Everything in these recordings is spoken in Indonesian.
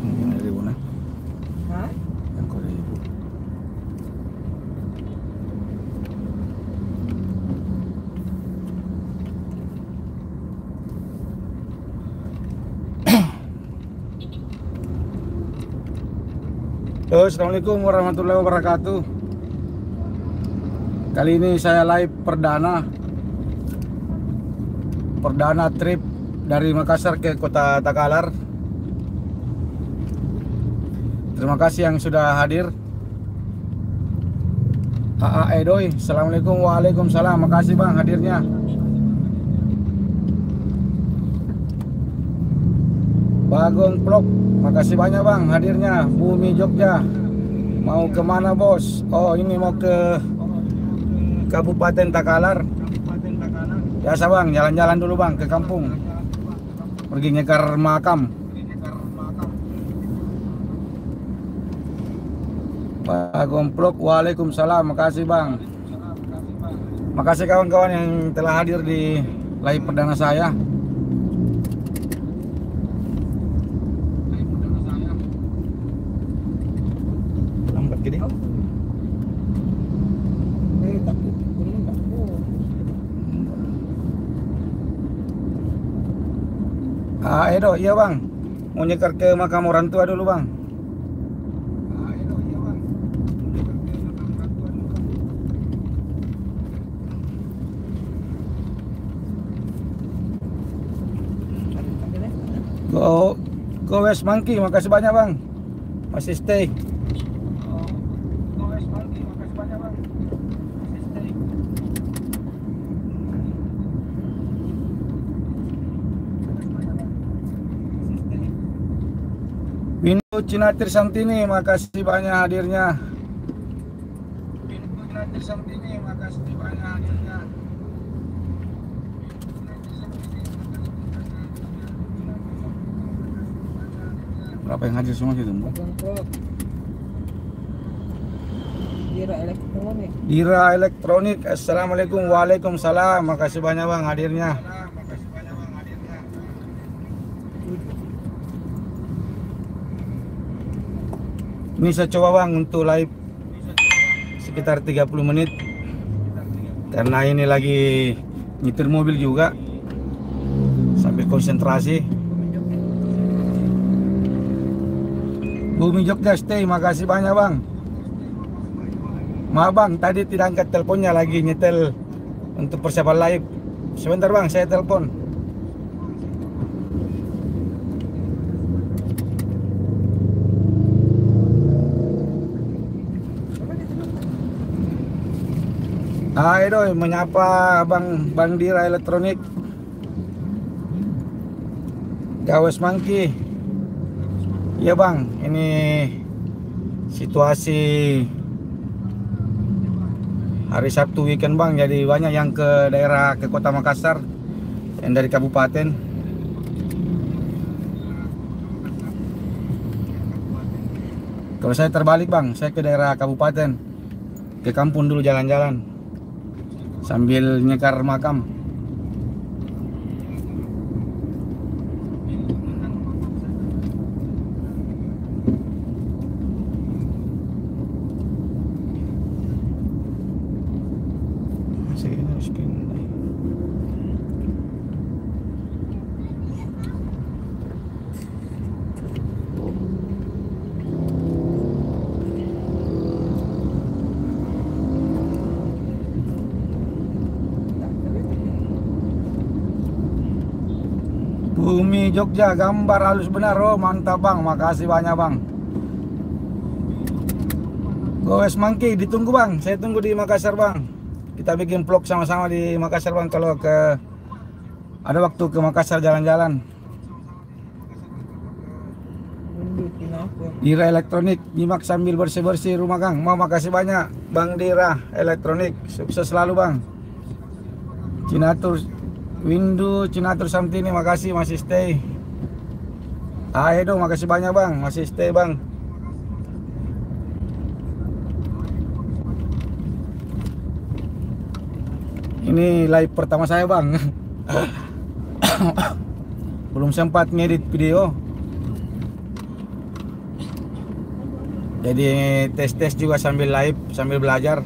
Mungkin 1.000 na. Ha? Yan ko 1.000. Assalamualaikum warahmatullahi wabarakatuh. Kali ini saya live perdana trip dari Makassar ke kota Takalar. Terima kasih yang sudah hadir. AA Edoy, assalamualaikum, waalaikumsalam. Makasih bang hadirnya. Bagong Vlog, makasih banyak bang hadirnya. Bumi Jogja, mau kemana bos? Oh ini mau ke Kabupaten Takalar. Biasa bang, jalan-jalan dulu bang ke kampung, pergi nyekar makam. Bagong Vlog, waalaikumsalam. Makasih bang. Makasih kawan-kawan yang telah hadir di live perdana saya. Lambat gini. Edo, iya bang, mau nyekar ke makam orang tua dulu bang. Go West Monkey, makasih banyak bang, masih stay. Go West Monkey, makasih banyak bang, masih stay. Windu Cinatir Samtini, makasih banyak hadirnya. Windu Cinatir Samtini, makasih banyak hadirnya. Berapa yang hadir semua gitu? Dira Elektronik. Dira Elektronik, assalamualaikum, waalaikumsalam. Makasih banyak bang hadirnya. Ini saya coba bang untuk live sekitar 30 menit karena ini lagi nyetir mobil juga sambil konsentrasi. Bumi Jogja stay, makasih banyak bang. Maaf bang, tadi tidak angkat teleponnya, lagi nyetel untuk persiapan live. Sebentar bang, saya telepon. Ayo menyapa bang Dira Elektronik. Gawes Monkey. Iya bang, ini situasi hari Sabtu weekend bang, jadi banyak yang ke daerah, ke kota Makassar, yang dari kabupaten. Kalau saya terbalik bang, saya ke daerah kabupaten, ke kampung dulu jalan-jalan sambil nyekar makam. Bumi Jogja, gambar halus benar. Oh mantap bang, makasih banyak bang. Go West Monkey, ditunggu bang, saya tunggu di Makassar bang. Kita bikin vlog sama-sama di Makassar bang, kalau ada waktu ke Makassar jalan-jalan. Dira Elektronik, nyimak sambil bersih-bersih rumah Kang. Mau makasih banyak Bang Dira Elektronik, sukses selalu bang. Cinatur Windu Cinatur Samtini, makasih masih stay. Ayo dong, makasih banyak bang, masih stay bang. Ini live pertama saya bang. belum sempat ngedit video. Jadi tes juga sambil live, sambil belajar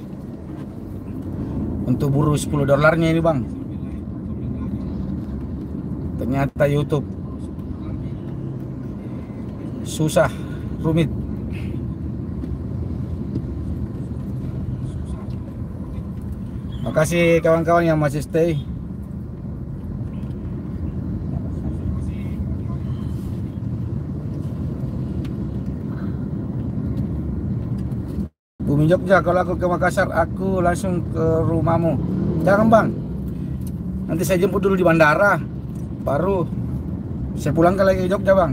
untuk buru $10 ini bang. Ternyata YouTube susah, rumit. Makasih kawan-kawan yang masih stay. Bumi Jogja, kalau aku ke Makassar, aku langsung ke rumahmu. Jangan bang, nanti saya jemput dulu di bandara, baru saya pulang lagi ke Jogja bang.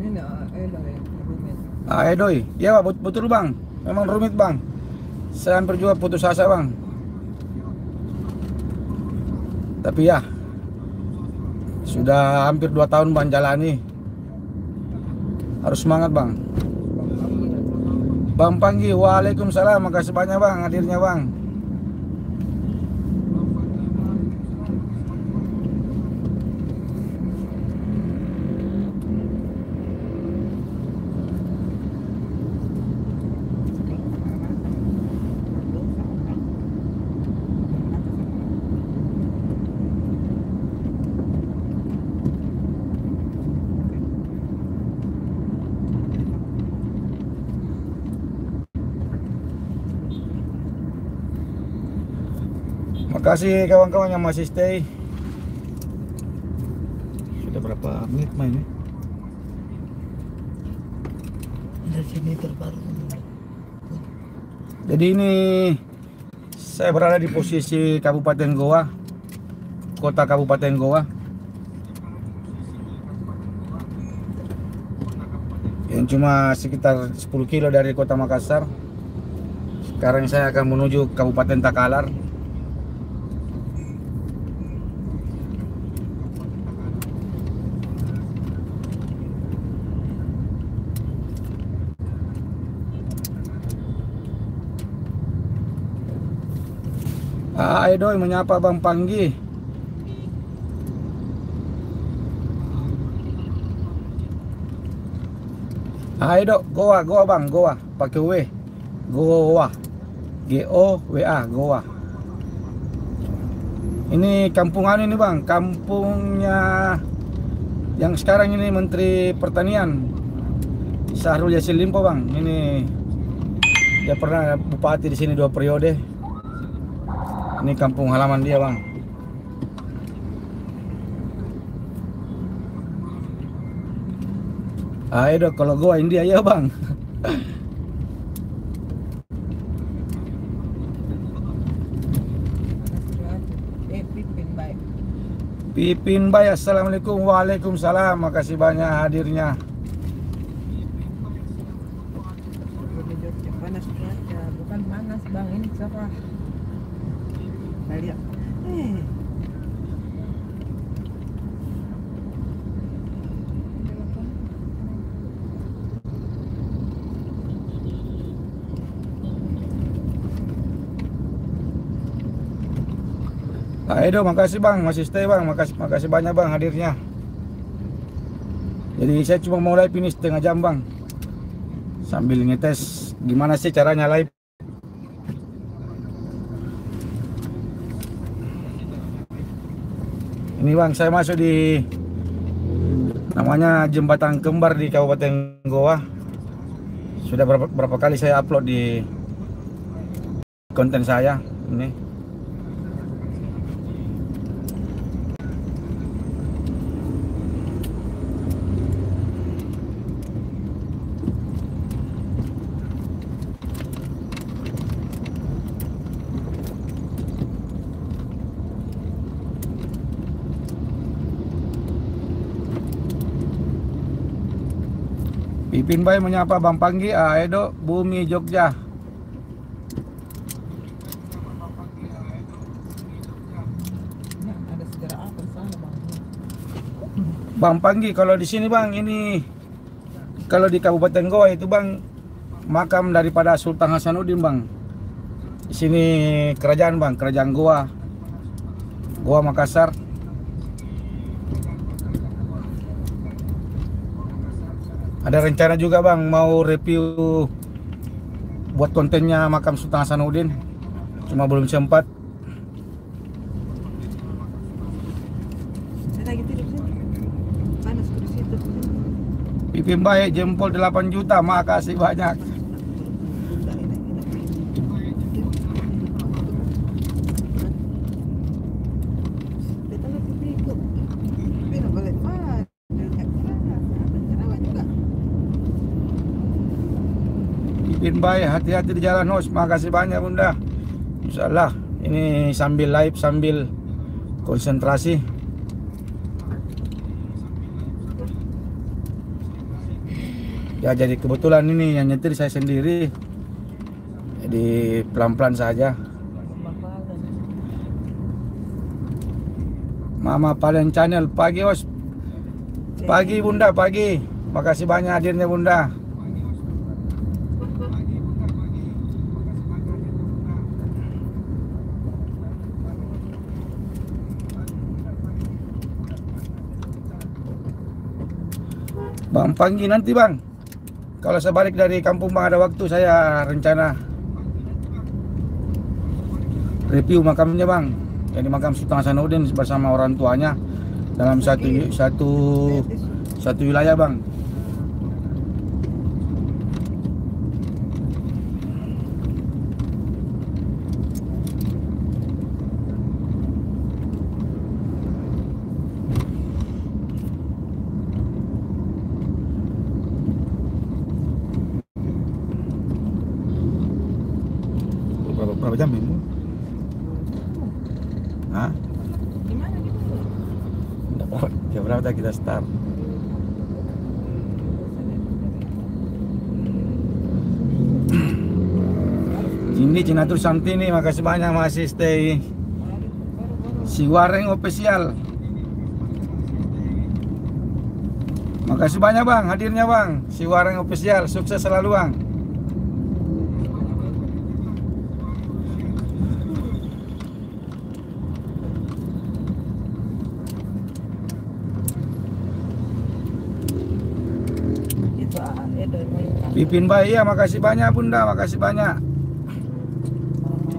Ini Edoy, rumit. Edoy, ya betul bang, memang rumit bang. Saya hampir juga putus asa bang. Tapi ya, sudah hampir 2 tahun bang jalani. Harus semangat bang. Bang Panggi, waalaikumsalam. Makasih banyak bang hadirnya bang. Makasih kawan-kawan yang masih stay. Sudah berapa menit main? Dari sini terbaru. Jadi ini saya berada di posisi Kabupaten Goa, kota Kabupaten Goa, yang cuma sekitar 10 kilo dari kota Makassar. Sekarang saya akan menuju Kabupaten Takalar. Edoy menyapa Bang Panggi. Edo, Goa bang, Goa, pakai W, Goa, Gowa, Goa. Ini kampungan ini bang, kampungnya yang sekarang ini Menteri Pertanian, Syahrul Yassin Limpo bang. Ini dia pernah bupati di sini 2 periode. Ini kampung halaman dia bang. Edo, kalau Goa India ya bang. Pipin Bay, assalamualaikum. Waalaikumsalam. Makasih banyak hadirnya. Panas cuaca, bukan panas bang, ini cerah. Lihat. Edo, makasih bang, masih stay bang. Makasih banyak bang hadirnya. Jadi saya cuma mau live ini setengah jam bang, sambil ngetes gimana sih caranya live. Ini bang, saya masuk di namanya Jembatan Kembar di Kabupaten Goa. Sudah berapa kali saya upload di konten saya ini. Pipin Bay menyapa Bang Panggi, Edo, Bumi Jogja. Ada segera apa sana bang? Bang Panggi, kalau di sini bang ini Kalau di Kabupaten Goa itu bang, makam daripada Sultan Hasanuddin bang. Di sini kerajaan bang, kerajaan Goa, Goa Makassar. Ada rencana juga bang, mau review buat kontennya makam Sultan Hasanuddin, cuma belum sempat. Saya lagi tidur sini. Panas kursi itu. Pipin baik, jempol 8 juta, makasih banyak. Pipin baik, hati-hati di jalan host, makasih banyak bunda. Insyaallah, ini sambil live, sambil konsentrasi. Ya jadi kebetulan ini yang nyetir saya sendiri, jadi pelan-pelan saja. Mama Palen Channel, pagi host. Pagi bunda, pagi. Makasih banyak hadirnya bunda. Bang Panggi nanti bang, kalau saya balik dari kampung bang, ada waktu, saya rencana review makamnya bang. Jadi makam Sultan Hasanuddin bersama orang tuanya dalam satu wilayah bang. Berapa jam ini? Hah? Gimana gitu? Jam berapa kita start? Ini Cinatur Santini, makasih banyak masih stay. Si Wareng official. Makasih banyak bang hadirnya bang. Si Wareng official, sukses selalu bang. Pipin baik ya, makasih banyak bunda, makasih banyak.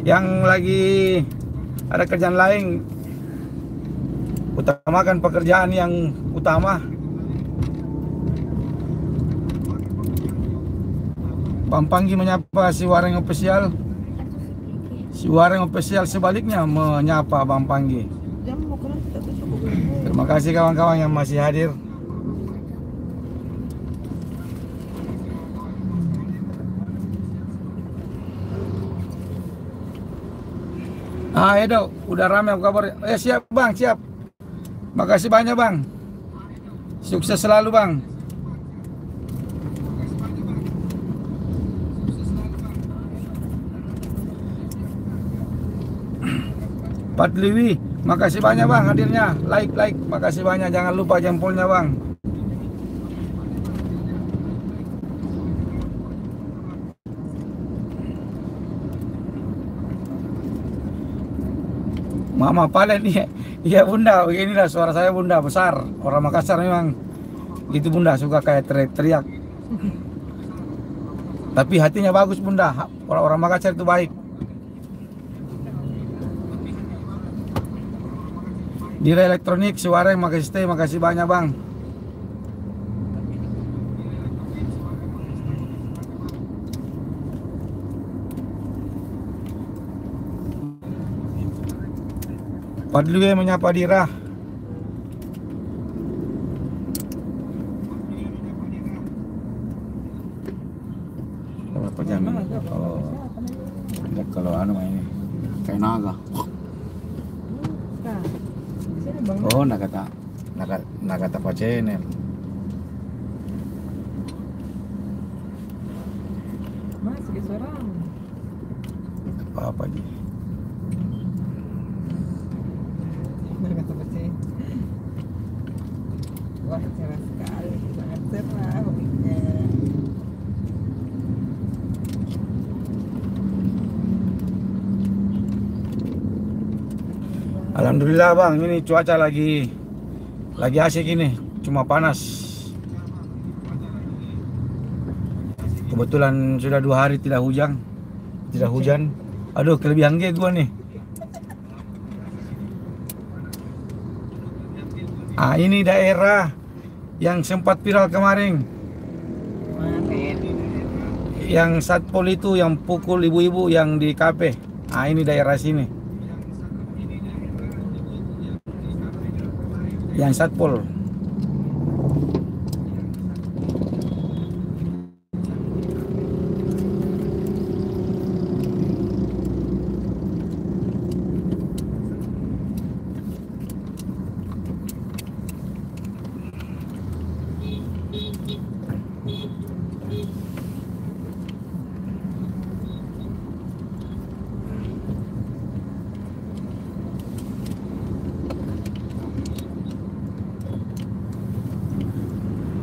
Yang lagi ada kerjaan lain, utamakan pekerjaan yang utama. Bang Panggi menyapa si Wareng official. Si Wareng official sebaliknya menyapa Bang Panggi. Terima kasih kawan-kawan yang masih hadir. Edo, udah ramai kabar. Siap bang, siap. Makasih banyak bang. Sukses selalu bang. Patliwi, makasih banyak bang hadirnya. Like, makasih banyak. Jangan lupa jempolnya bang. Mama Palen, iya bunda, beginilah suara saya bunda, besar. Orang Makassar memang gitu bunda, suka kayak teriak-teriak. Tapi hatinya bagus bunda, orang-orang Makassar itu baik. Dira Elektronik, suara yang makasih banyak bang. Padluwe menyapa Dira. Berapa jam ini? Kalau anu ini kayak naga. Oh, naga tapa channel. Mas, sige seorang. Apa aja? Wah, cerah sekali, sangat cerah. Alhamdulillah bang, ini cuaca lagi asik ini, cuma panas. Kebetulan sudah 2 hari tidak hujan. Aduh, kelebihan gua nih. Ini daerah yang sempat viral kemarin. Yang satpol itu yang pukul ibu-ibu yang di kafe. Ini daerah sini. Yang satpol.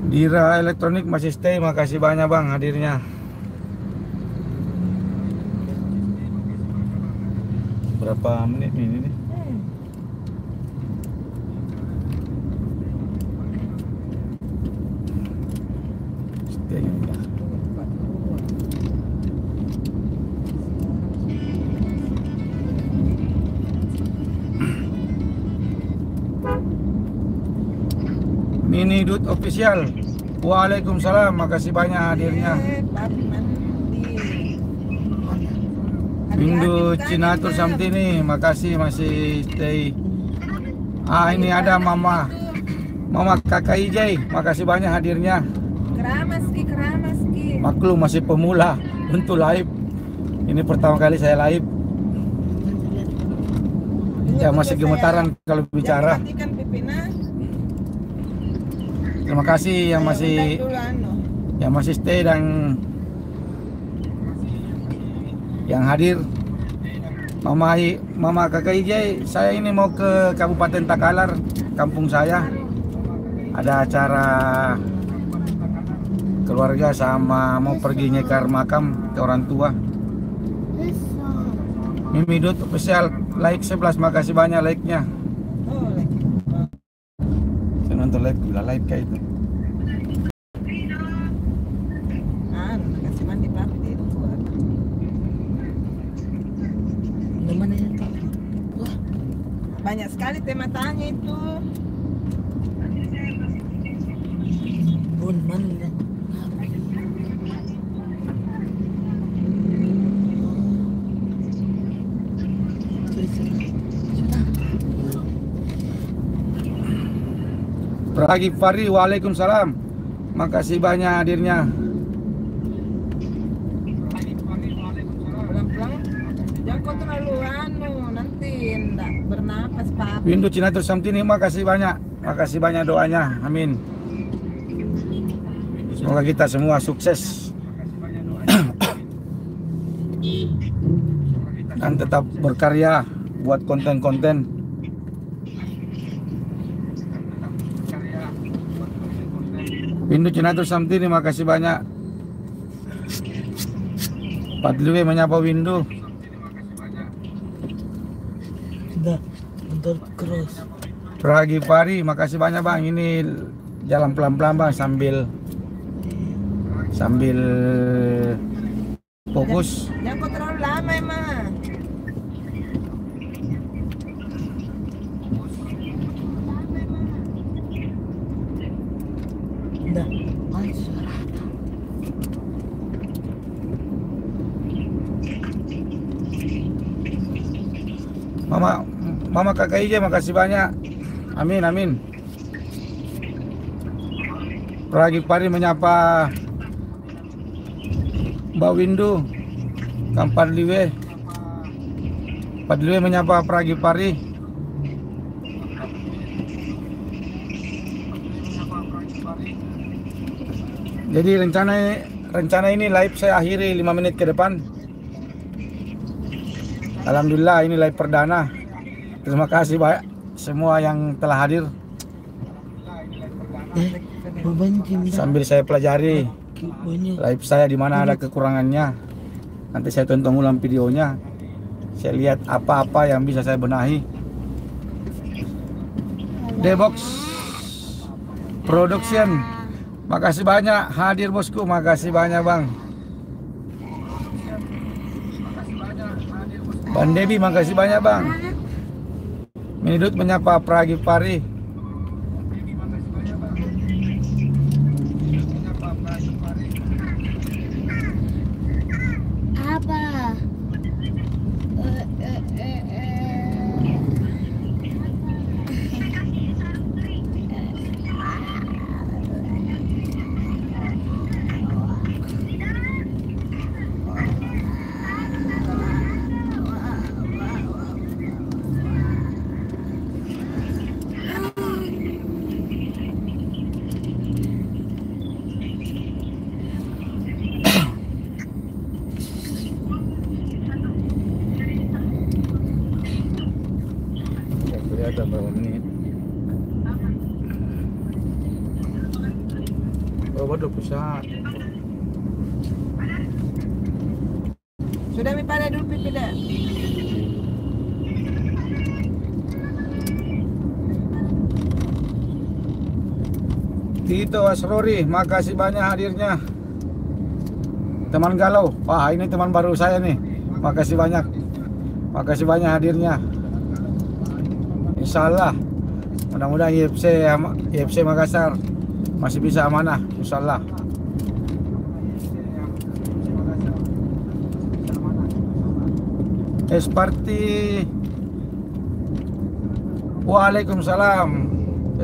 Dira Elektronik masih stay, makasih banyak bang hadirnya. Berapa menit ini nih? Stay ya. Mini Dut Official. Waalaikumsalam, makasih banyak hadirnya. Windu Cinatur Samtini, makasih masih stay. Ini ada Mama Kakak Ijay, makasih banyak hadirnya. Keramaski. Maklum masih pemula untuk live. Ini pertama kali saya live. Ya masih gemetaran kalau bicara. Terima kasih yang masih stay dan yang hadir. Mama Kakak Ijay, saya ini mau ke Kabupaten Takalar, kampung saya. Ada acara keluarga sama mau pergi nyekar makam ke orang tua. Mimi Dut Official like 11, makasih banyak like-nya. Nonton live, gila live kayak itu. Kasih mandi party itu. Mana ya? Wah, Banyak sekali tema tanya itu. bun mana ya? Pragi Fari, waalaikumsalam. Makasih banyak hadirnya. Pulang-pulang jangan kau terlalu nanti enggak bernapas Pak. Windu Cinatur Samtini, makasih banyak doanya. Amin. Semoga kita semua sukses dan tetap berkarya buat konten-konten. Windu Cinatur Samtini, makasih banyak. Padliwe menyapa Windu. Sudah, bentar cross. Pragi Fari, makasih banyak bang. Ini jalan pelan-pelan bang sambil fokus. Jangan kau terlalu lama emang. Sudah, mas. Mama Kakak Ijay, makasih banyak. Amin amin. Pragi Fari menyapa Mbak Windu. Kang Padliwe menyapa Pragi Fari. Jadi rencana ini live saya akhiri 5 menit ke depan. Alhamdulillah ini live perdana. Terima kasih banyak semua yang telah hadir. Banyak. Sambil saya pelajari Banyak. live saya di mana ada kekurangannya. Nanti saya tonton ulang videonya. Saya lihat apa-apa yang bisa saya benahi. Debox Production. Makasih banyak hadir bosku, makasih banyak bang. Bang Debi, makasih banyak bang. Minidut menyapa Pragi Pari. Apa? Kelihatan berapa menit? Oh, waduh pusat. Sudah mi pada dulu pipi dah. Tito Asrori, makasih banyak hadirnya. Teman galau, wah ini teman baru saya nih. Makasih banyak hadirnya. Insya Allah, mudah-mudahan IFC Makassar masih bisa amanah, insya Allah. Seperti Waalaikumsalam.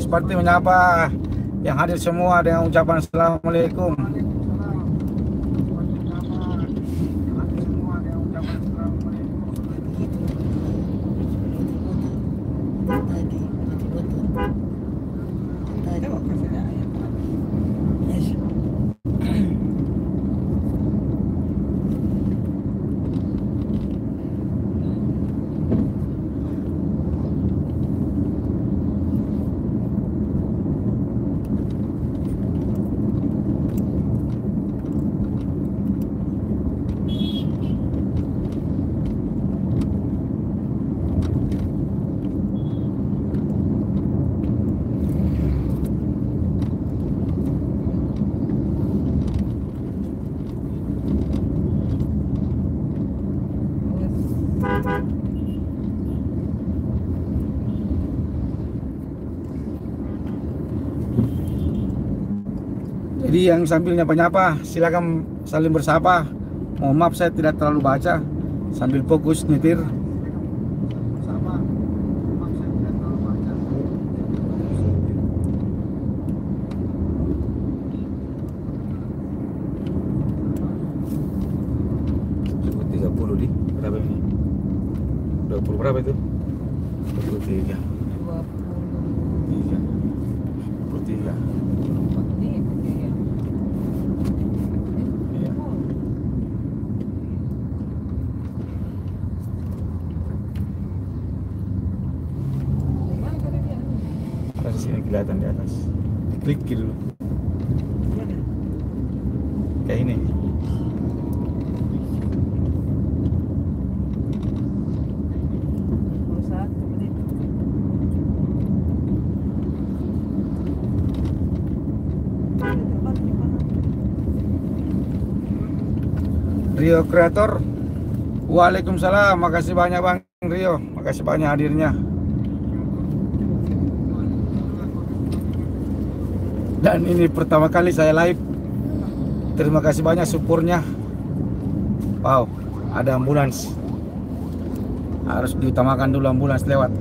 Seperti menyapa yang hadir semua dengan ucapan Assalamualaikum. Tengok kasih dah. Jadi yang sambil nyapa-nyapa silakan saling bersapa. Mohon maaf saya tidak terlalu baca sambil fokus nyetir. Cukup 30 di berapa ini? 20 berapa itu? 23. 23. Sini kelihatan di atas, diklik dulu kayak ini. Rio Kreator, waalaikumsalam, makasih banyak bang Rio, makasih banyak hadirnya. Dan ini pertama kali saya live. Terima kasih banyak supportnya. Wow, ada ambulans. Harus diutamakan dulu ambulans lewat.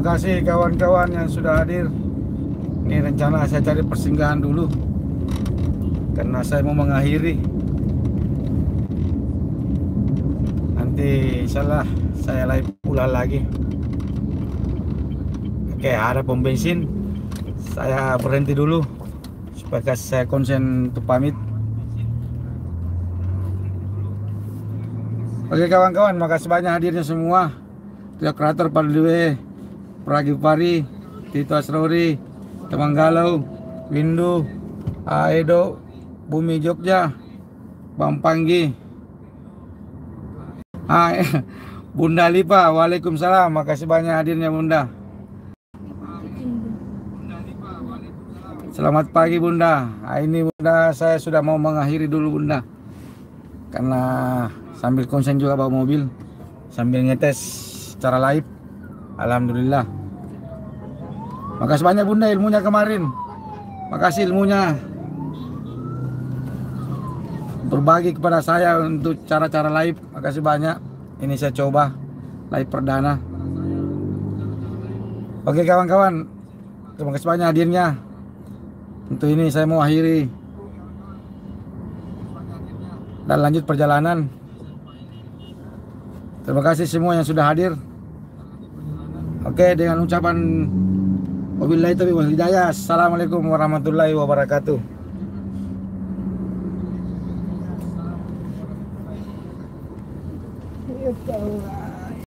kasih kawan-kawan yang sudah hadir. Ini rencana saya cari persinggahan dulu karena saya mau mengakhiri. Nanti insyaallah saya live pula lagi. Oke, ada pom bensin. Saya berhenti dulu supaya saya konsen untuk pamit. Oke kawan-kawan, makasih banyak hadirnya semua. Tio Kreator Paldewe, Pragipari, Tito Asrori, Temanggalau, Windu, Aedo, Bumi Jogja, Bang Panggi, Bunda Lipa. Waalaikumsalam, makasih banyak hadirnya Bunda. Selamat pagi Bunda. Ini Bunda, saya sudah mau mengakhiri dulu Bunda, karena sambil konsen juga bawa mobil, sambil ngetes secara live. Alhamdulillah. Makasih banyak Bunda ilmunya kemarin. Makasih ilmunya, berbagi kepada saya untuk cara-cara live. Makasih banyak. Ini saya coba live perdana. Oke kawan-kawan, terima kasih banyak hadirnya. Untuk ini saya mau akhiri dan lanjut perjalanan. Terima kasih semua yang sudah hadir. Oke, dengan ucapan wabillahi taufiq wal hidayah. Assalamualaikum warahmatullahi wabarakatuh.